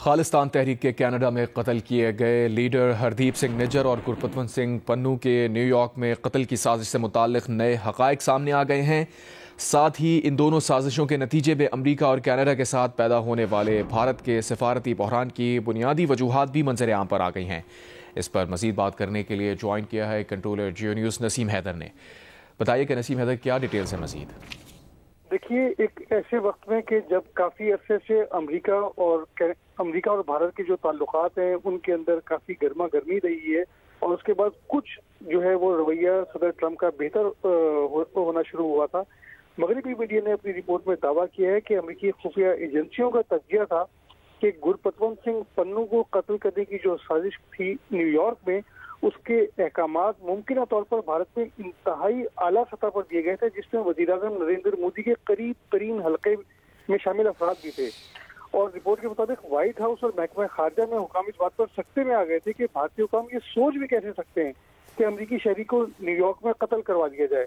خالصتان تحریک کے کینیڈا میں قتل کیے گئے لیڈر ہردیپ سنگھ نجر اور گرپتونت سنگھ پنو کے نیو یارک میں قتل کی سازش سے متعلق نئے حقائق سامنے آ گئے ہیں۔ ساتھ ہی ان دونوں سازشوں کے نتیجے میں امریکہ اور کینیڈا کے ساتھ پیدا ہونے والے بھارت کے سفارتی بحران کی بنیادی وجوہات بھی منظر عام پر آ گئی ہیں۔ اس پر مزید بات کرنے کے لیے جوائن کیا ہے کنٹرولر جیو نیوز نسیم حیدر نے۔ بتائیے کہ نسیم حیدر کیا ڈیٹیلز ہیں مزید؟ دیکھیے، ایک ایسے وقت میں کہ جب کافی عرصے سے امریکہ اور بھارت کے جو تعلقات ہیں ان کے اندر کافی گرما گرمی رہی ہے، اور اس کے بعد کچھ جو ہے وہ رویہ صدر ٹرمپ کا بہتر ہونا شروع ہوا تھا۔ مغربی میڈیا نے اپنی رپورٹ میں دعویٰ کیا ہے کہ امریکی خفیہ ایجنسیوں کا تجزیہ تھا کہ گرپتونت سنگھ پنو کو قتل کرنے کی جو سازش تھی نیو یارک میں، اس کے احکامات ممکنہ طور پر بھارت میں انتہائی اعلیٰ سطح پر دیے گئے تھے، جس میں وزیر اعظم نریندر مودی کے قریب ترین حلقے میں شامل افراد بھی تھے۔ اور رپورٹ کے مطابق وائٹ ہاؤس اور محکمہ خارجہ میں حکام اس بات پر سکتے میں آ گئے تھے کہ بھارتی حکام یہ سوچ بھی کیسے سکتے ہیں کہ امریکی شہری کو نیو یارک میں قتل کروا دیا جائے۔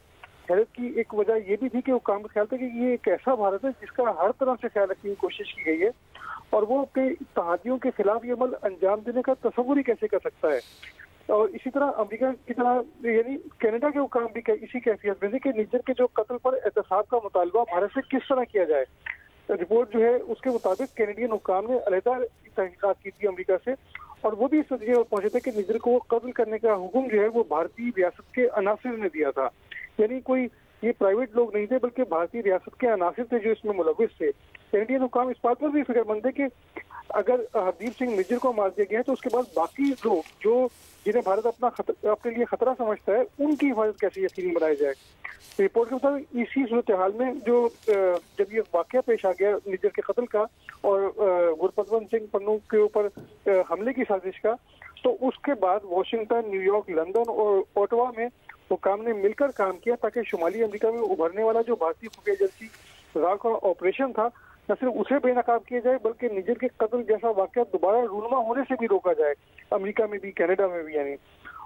حیرت کی ایک وجہ یہ بھی تھی کہ حکام کا خیال تھا کہ یہ ایک ایسا بھارت ہے جس کا ہر طرح سے خیال رکھنے کی کوشش کی گئی ہے، اور وہ اپنے اتحادیوں کے خلاف یہ عمل انجام دینے کا تصور ہی کیسے کر سکتا ہے۔ اور اسی طرح امریکہ کی طرح یعنی کینیڈا کے حکام بھی اسی کیفیت میں تھے کہ نجر کے جو قتل پر احتساب کا مطالبہ بھارت سے کس طرح کیا جائے۔ رپورٹ جو ہے اس کے مطابق کینیڈین حکام نے علیحدہ تحقیقات کی تھی امریکہ سے، اور وہ بھی اس نتیجے پر پہنچے تھے کہ نجر کو قتل کرنے کا حکم جو ہے وہ بھارتی ریاست کے عناصر نے دیا تھا، یعنی کوئی یہ پرائیویٹ لوگ نہیں تھے بلکہ بھارتی ریاست کے عناصر تھے جو اس میں ملوث تھے۔ کینیڈین حکام اس بات پر بھی فکر مند ہے کہ اگر ہردیپ سنگھ نجر کو مار دیا گیا ہے تو اس کے بعد باقی لوگ جو جنہیں بھارت اپنے لیے خطرہ سمجھتا ہے ان کی حفاظت کیسے یقینی بنائی جائے۔ رپورٹ کے مطابق اسی صورتحال میں جب یہ واقعہ پیش آ گیا نجر کے قتل کا اور گرپتونت سنگھ پنو کے اوپر حملے کی سازش کا، تو اس کے بعد واشنگٹن، نیو یارک، لندن اور اوٹوا میں حکام نے مل کر کام کیا تاکہ شمالی امریکہ میں ابھرنے والا جو بھارتی خفیہ ایجنسی را کا آپریشن تھا نہ صرف اسے بے نقاب کیا جائے بلکہ نجر کے قتل جیسا واقعہ دوبارہ رونما ہونے سے بھی روکا جائے، امریکہ میں بھی کینیڈا میں بھی یعنی۔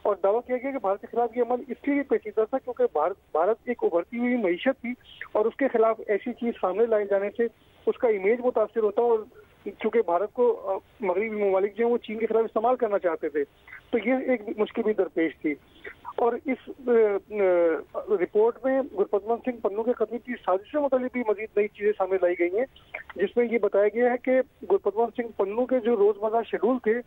اور دعویٰ کیا گیا کہ بھارت کے خلاف یہ عمل اس لیے پیچیدہ تھا کیونکہ بھارت ایک ابھرتی ہوئی معیشت تھی، اور اس کے خلاف ایسی چیز سامنے لائے جانے سے اس کا امیج متاثر ہوتا، اور چونکہ بھارت کو مغربی ممالک جو ہیں وہ چین کے خلاف استعمال کرنا چاہتے تھے، تو یہ ایک مشکل بھی درپیش تھی۔ اور اس رپورٹ میں گرپتونت سنگھ پنو کے قتل کی سازش سے متعلق بھی مزید نئی چیزیں سامنے لائی گئی ہیں، جس میں یہ بتایا گیا ہے کہ گرپتونت سنگھ پنو کے جو روزمرہ شیڈول تھے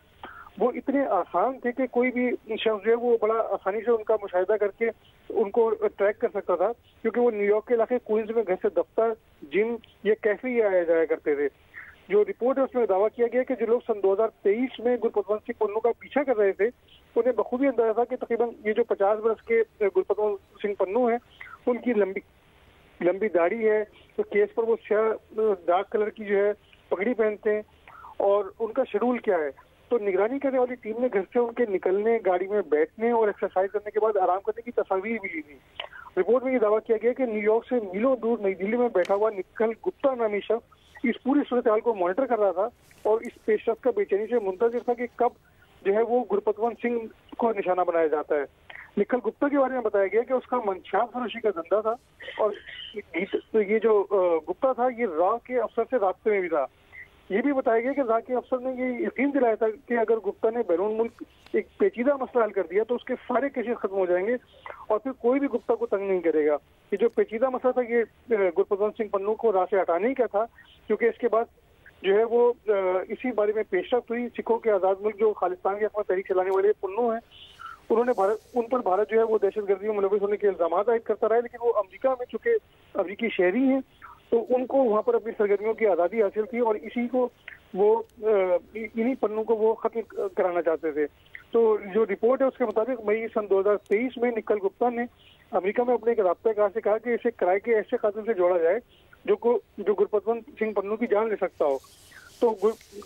وہ اتنے آسان تھے کہ کوئی بھی شخص جو ہے وہ بڑا آسانی سے ان کا مشاہدہ کر کے ان کو ٹریک کر سکتا تھا، کیونکہ وہ نیو یارک کے علاقے کوئنز میں گھر سے دفتر، جم یا کیفے آیا جایا کرتے تھے۔ جو رپورٹ ہے اس میں دعویٰ کیا گیا کہ جو لوگ سن 2023 میں گرپتونت سنگھ پنو کا پیچھا کر رہے تھے انہیں بخوبی اندازہ تھا کہ تقریباً یہ جو 50 برس کے گرپتونت سنگھ پنو ہیں ان کی لمبی داڑھی ہے، تو کیس پر وہ سیاہ ڈارک کلر کی جو ہے پگڑی پہنتے ہیں، اور ان کا شیڈول کیا ہے۔ تو نگرانی کرنے والی ٹیم نے گھر سے ان کے نکلنے، گاڑی میں بیٹھنے اور ایکسرسائز کرنے کے بعد آرام کرنے کی تصاویر بھی لی تھی۔ رپورٹ میں یہ دعویٰ کیا گیا کہ نیو یارک سے میلوں دور نئی دلی میں بیٹھا ہوا نکھل گپتا نامی شخص اس پوری صورتحال کو مانیٹر کر رہا تھا، اور اس پیش رفت کا بے چینی سے منتظر تھا کہ کب جو ہے وہ گرپتونت سنگھ کو نشانہ بنایا جاتا ہے۔ نکھل گپتا کے بارے میں بتایا گیا کہ اس کا منشیات فروشی کا دھندا تھا، اور یہ جو گپتا تھا یہ را کے افسر سے رابطے میں بھی تھا۔ یہ بھی بتایا گیا کہ را کے افسر نے یہ یقین دلایا تھا کہ اگر گپتا نے بیرون ملک ایک پیچیدہ مسئلہ حل کر دیا تو اس کے سارے کیسز ختم ہو جائیں گے، اور پھر کوئی بھی گپتا کو تنگ نہیں کرے گا۔ یہ جو پیچیدہ مسئلہ تھا یہ گرپتونت سنگھ پنو کو راہ سے ہٹانے ہی کا تھا، کیونکہ اس کے بعد جو ہے وہ اسی بارے میں پیش رفت ہوئی۔ سکھوں کے آزاد ملک جو خالصتان کی اپنا تحریک چلانے والے پنو ہیں، انہوں نے ان پر بھارت جو ہے وہ دہشت گردی میں ملوث ہونے کے الزامات عائد کرتا رہا ہے، لیکن وہ امریکہ میں چونکہ امریکی شہری ہیں تو ان کو وہاں پر اپنی سرگرمیوں کی آزادی حاصل تھی، اور اسی کو وہ انہی پنوں کو وہ ختم کرانا چاہتے تھے۔ تو جو رپورٹ ہے اس کے مطابق مئی سن 2023 میں نکھل گپتا نے امریکہ میں اپنے ایک رابطہ کار سے کہا کہ اسے کرائے کے ایسے قاتل سے جوڑا جائے جو گرپتونت سنگھ پنو کی جان لے سکتا ہو۔ تو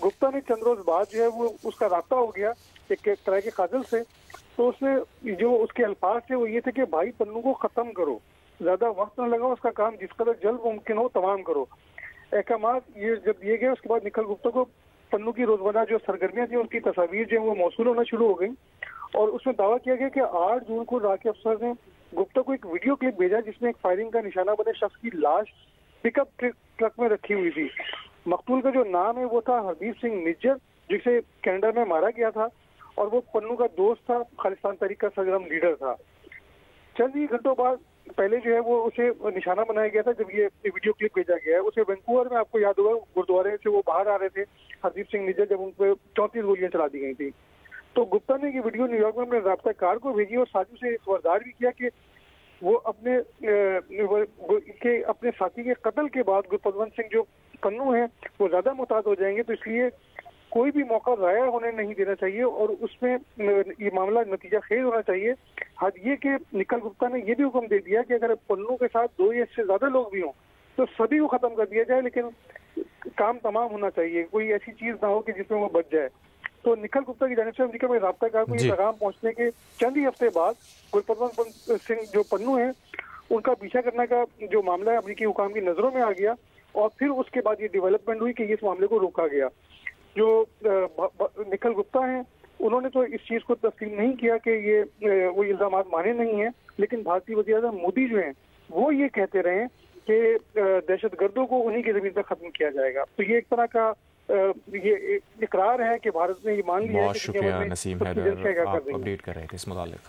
گپتا نے چند روز بعد جو ہے وہ اس کا رابطہ ہو گیا ایک کرائے کے قاتل سے، تو اس نے جو اس کے الفاظ تھے وہ یہ تھے کہ بھائی پنو کو ختم کرو، زیادہ وقت نہ لگاؤ، اس کا کام جس قدر جلد ممکن ہو تمام کرو۔ احکامات یہ جب دیے گئے اس کے بعد نکھل گپتا کو پنو کی روزمرہ جو سرگرمیاں تھیں ان کی تصاویر جو ہیں وہ موصول ہونا شروع ہو گئیں، اور اس میں دعویٰ کیا گیا کہ 8 جون کو را کے افسر نے گپتا کو ایک ویڈیو کلپ بھیجا جس میں ایک فائرنگ کا نشانہ بنے شخص کی لاش پک اپ ٹرک میں رکھی ہوئی تھی۔ مقتول کا جو نام ہے وہ تھا ہردیپ سنگھ نجر، جسے کینیڈا میں مارا گیا تھا، اور وہ پنو کا دوست تھا، خالصتان تحریک کا سرگرم لیڈر تھا۔ چند ہی گھنٹوں بعد پہلے جو ہے وہ اسے نشانہ بنایا گیا تھا جب یہ ویڈیو کلپ بھیجا گیا ہے۔ اسے وینکوور میں، آپ کو یاد ہوگا، گردوارے سے وہ باہر آ رہے تھے ہردیپ سنگھ نجر، جب ان پہ 34 گولیاں چلا دی گئی تھی، تو گپتا نے یہ ویڈیو نیو یارک میں اپنے رابطہ کار کو بھیجی اور ساتھیوں سے خبردار بھی کیا کہ وہ اپنے ساتھی کے قتل کے بعد گرپتونت سنگھ جو پنو ہیں وہ زیادہ محتاط ہو جائیں گے، تو اس لیے کوئی بھی موقع ضائع ہونے نہیں دینا چاہیے اور اس میں یہ معاملہ نتیجہ خیز ہونا چاہیے۔ حد یہ کہ نکھل گپتا نے یہ بھی حکم دے دیا کہ اگر پنو کے ساتھ 2 یا اس سے زیادہ لوگ بھی ہوں تو سبھی کو ختم کر دیا جائے، لیکن کام تمام ہونا چاہیے، کوئی ایسی چیز نہ ہو کہ جس میں وہ بچ جائے۔ تو نکھل گپتا کی جانب سے امریکہ میں رابطہ کار کو یہ پیغام پہنچنے کے چند ہی ہفتے بعد گرپتونت سنگھ جو پنو ہیں ان کا پیچھا کرنے کا جو معاملہ ہے امریکی حکام کی نظروں میں آ گیا، اور پھر اس کے بعد یہ ڈیولپمنٹ ہوئی کہ اس معاملے کو روکا گیا۔ جو نکھل گپتا ہیں انہوں نے تو اس چیز کو تسلیم نہیں کیا کہ یہ وہ الزامات مانے نہیں ہیں، لیکن بھارتی وزیر اعظم مودی جو ہیں وہ یہ کہتے رہے کہ دہشت گردوں کو انہی کی زمین پر ختم کیا جائے گا۔ تو یہ ایک طرح کا یہ اقرار ہے کہ بھارت نے یہ مان لیا ہے بہت کہ شکریہ نسیم حیدر، آپ اپڈیٹ کر رہے تھے اس متعلق۔